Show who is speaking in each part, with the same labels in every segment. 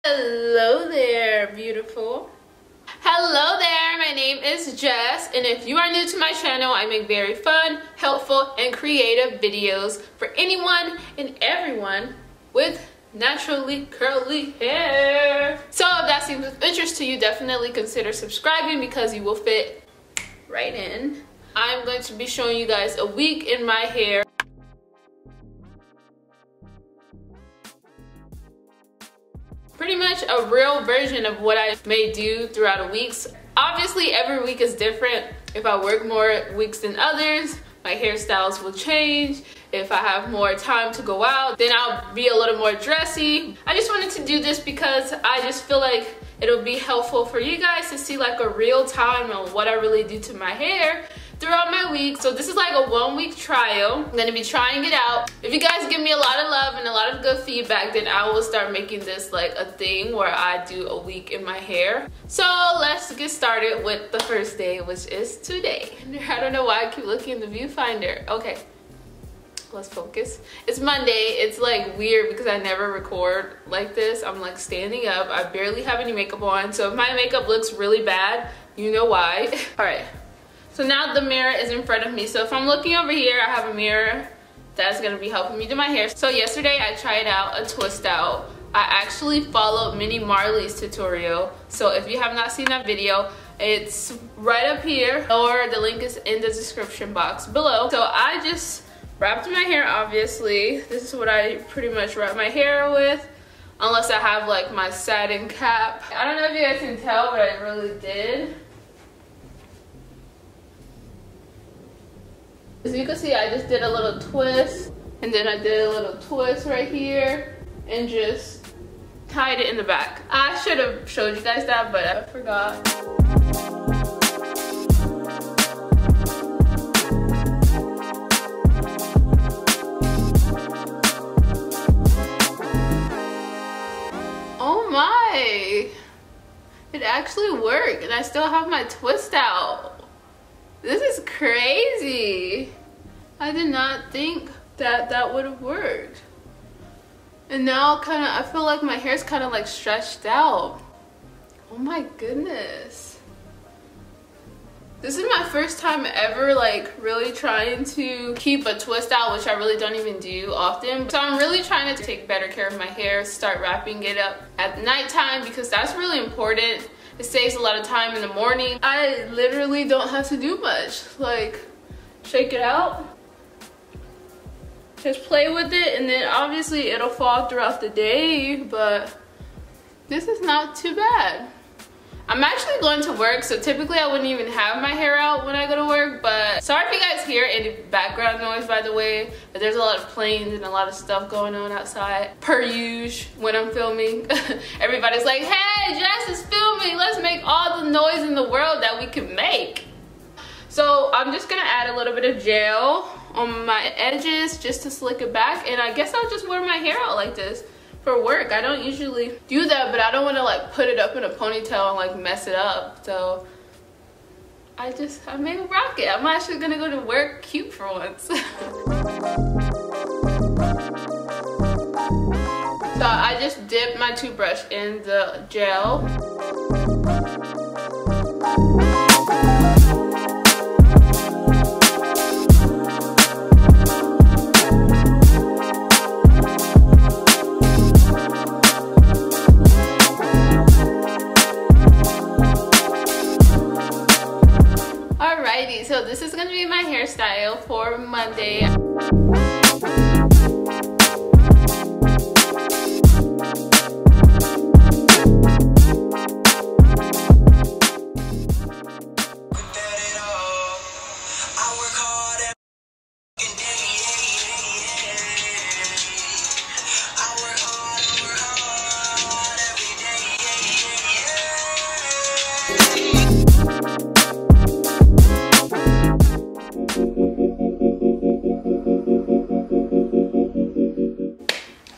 Speaker 1: Hello there, beautiful. Hello there, my name is Jess, and if you are new to my channel, I make very fun, helpful, and creative videos for anyone and everyone with naturally curly hair. So if that seems of interest to you, definitely consider subscribing because you will fit right in. I'm going to be showing you guys a week in my hair. Pretty much a real version of what I may do throughout a week. Obviously every week is different. If I work more weeks than others, my hairstyles will change. If I have more time to go out, then I'll be a little more dressy. I just wanted to do this because I just feel like it'll be helpful for you guys to see like a real time on what I really do to my hair throughout my week. So this is like a 1 week trial. I'm gonna be trying it out. If you guys give me a lot of love and a lot of good feedback, then I will start making this like a thing where I do a week in my hair. So let's get started with the first day, which is today. I don't know why I keep looking in the viewfinder. Okay, let's focus. It's Monday. It's like weird because I never record like this. I'm like standing up. I barely have any makeup on. So if my makeup looks really bad, you know why. All right. So now the mirror is in front of me. So if I'm looking over here, I have a mirror that's gonna be helping me do my hair. So yesterday I tried out a twist out. I actually followed Mini Marley's tutorial. So if you have not seen that video, it's right up here, or the link is in the description box below. So I just wrapped my hair, obviously. This is what I pretty much wrap my hair with, unless I have like my satin cap. I don't know if you guys can tell, but I really did. As you can see, I just did a little twist, and then I did a little twist right here, and just tied it in the back. I should have showed you guys that, but I forgot. Oh my! It actually worked, and I still have my twist out. This is crazy. I did not think that that would have worked. And now I feel like my hair's kind of like stretched out. Oh my goodness. This is my first time ever like really trying to keep a twist out, which I really don't even do often. So I'm really trying to take better care of my hair, start wrapping it up at nighttime because that's really important. It saves a lot of time in the morning. I literally don't have to do much. Like, shake it out. Just play with it, and then obviously it'll fall throughout the day, but this is not too bad. I'm actually going to work, so typically I wouldn't even have my hair out when I go to work, but sorry if you guys hear any background noise, by the way. But there's a lot of planes and a lot of stuff going on outside, per usual, when I'm filming. Everybody's like, hey, Jess is filming, let's make all the noise in the world that we can make. So I'm just gonna add a little bit of gel on my edges just to slick it back, and I guess I'll just wear my hair out like this for work. I don't usually do that, but I don't want to like put it up in a ponytail and like mess it up. So I may rock it. I'm actually gonna go to work cute for once. So I just dipped my toothbrush in the gel. So this is going to be my hairstyle for Monday.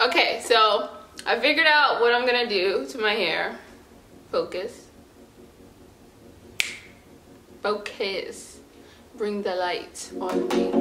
Speaker 1: Okay, so I figured out what I'm gonna do to my hair. Focus. Focus. Bring the light on me.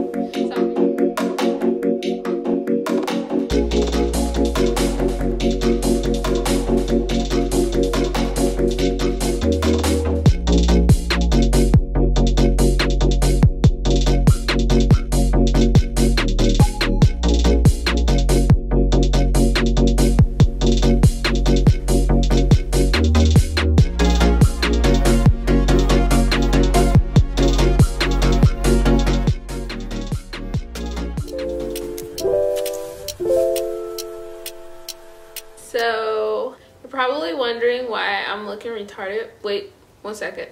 Speaker 1: probably wondering why I'm looking retarded. Wait, 1 second.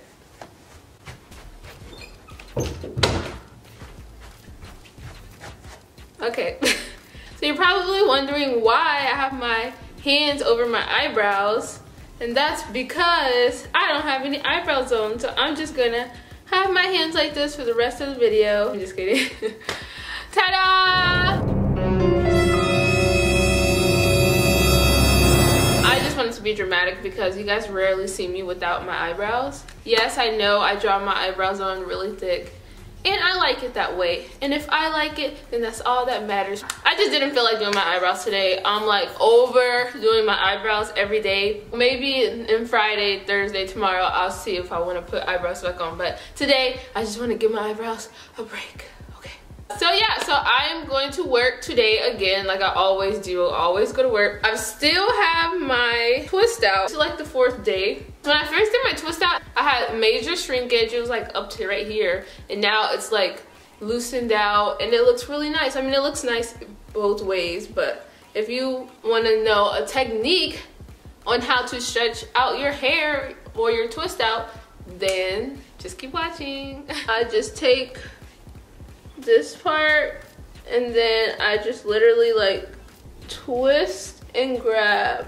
Speaker 1: Okay, so you're probably wondering why I have my hands over my eyebrows, and that's because I don't have any eyebrows on, so I'm just gonna have my hands like this for the rest of the video. I'm just kidding. Ta-da! I just wanted to be dramatic because you guys rarely see me without my eyebrows. Yes, I know I draw my eyebrows on really thick, and I like it that way. And if I like it, then that's all that matters. I just didn't feel like doing my eyebrows today. I'm like over doing my eyebrows every day. Maybe in Friday, Thursday, tomorrow, I'll see if I want to put eyebrows back on. But today, I just want to give my eyebrows a break. So yeah, so I am going to work today again, like I always do. I always go to work. I still have my twist out. It's like the 4th day. When I first did my twist out, I had major shrinkage. It was like up to right here, and now it's like loosened out, and it looks really nice. I mean, it looks nice both ways, but if you want to know a technique on how to stretch out your hair or your twist out, then just keep watching. I just take this part, and then I just literally like twist and grab,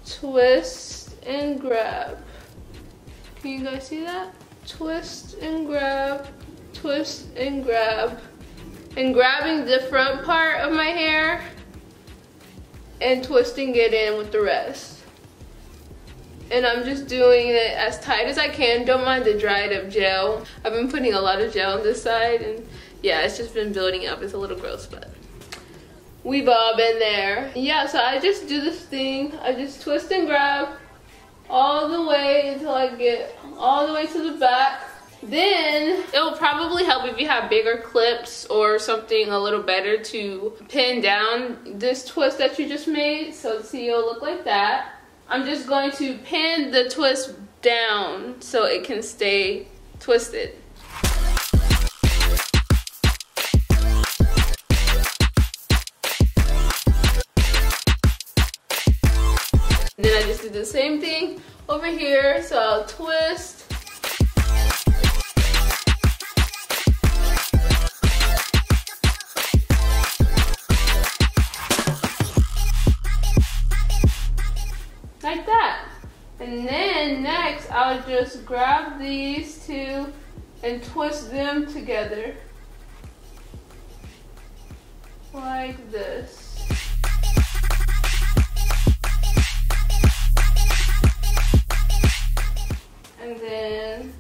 Speaker 1: twist and grab. Can you guys see that? Twist and grab, twist and grab, and grabbing the front part of my hair and twisting it in with the rest. And I'm just doing it as tight as I can. Don't mind the dried up gel. I've been putting a lot of gel on this side, and yeah, it's just been building up. It's a little gross, but we've all been there. Yeah, so I just do this thing. I just twist and grab all the way until I get all the way to the back. Then it will probably help if you have bigger clips or something a little better to pin down this twist that you just made. So see, it'll look like that. I'm just going to pin the twist down so it can stay twisted. And then I just do the same thing over here. So I'll twist. Like that. And then next I'll just grab these two and twist them together. Like this. And then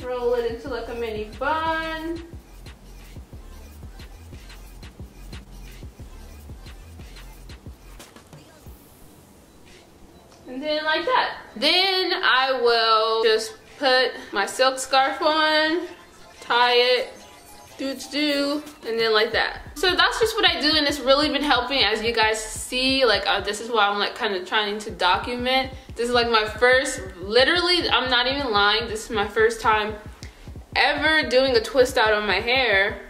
Speaker 1: roll it into like a mini bun. And then like that. Then I will just put my silk scarf on, tie it, and then like that. So that's just what I do, and it's really been helping, as you guys see. Like this is why I'm like kind of trying to document. This is like my first, literally, I'm not even lying, this is my first time ever doing a twist out on my hair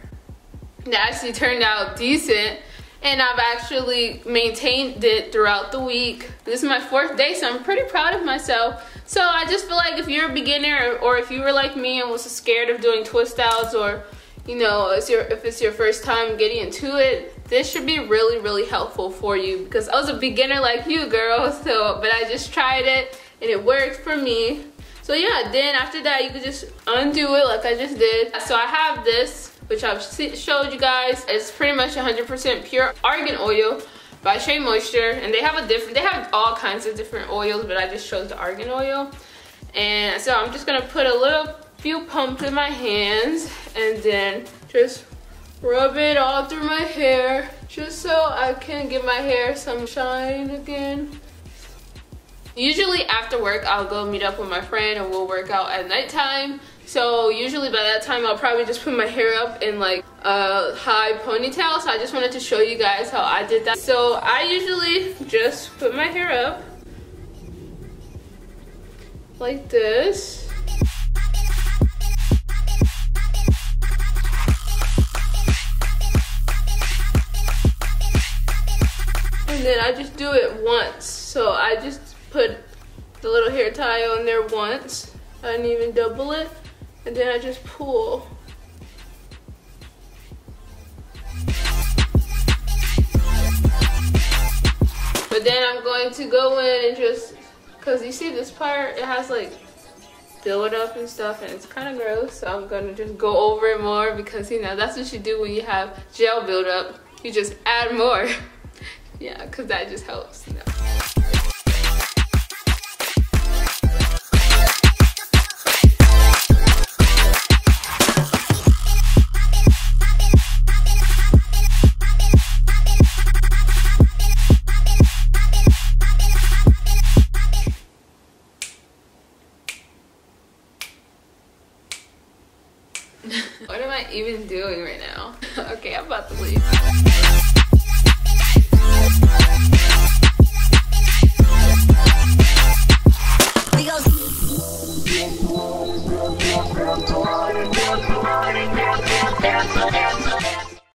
Speaker 1: that actually turned out decent, and I've actually maintained it throughout the week. This is my 4th day, so I'm pretty proud of myself. So I just feel like if you're a beginner, or if you were like me and was scared of doing twist outs, or you know, if it's your first time getting into it, this should be really, really helpful for you, because I was a beginner like you, girl. So, but I just tried it and it worked for me. So yeah, then after that, you can just undo it like I just did. So I have this, which I've showed you guys. It's pretty much 100% pure argan oil by SheaMoisture, and they have all kinds of different oils, but I just chose the argan oil. And so I'm just gonna put a few pumps in my hands, and then just rub it all through my hair, just so I can give my hair some shine again. Usually after work, I'll go meet up with my friend and we'll work out at nighttime. So usually by that time, I'll probably just put my hair up in like a high ponytail. So I just wanted to show you guys how I did that. So I usually just put my hair up like this. And then I just do it once. So I just put the little hair tie on there once. I didn't even double it. And then I just pull. But then I'm going to go in and just, cause you see this part, it has like build up and stuff and it's kind of gross. So I'm gonna just go over it more because you know, that's what you do when you have gel buildup. You just add more. Yeah, cause that just helps, you know. What am I even doing right now? Okay, I'm about to leave.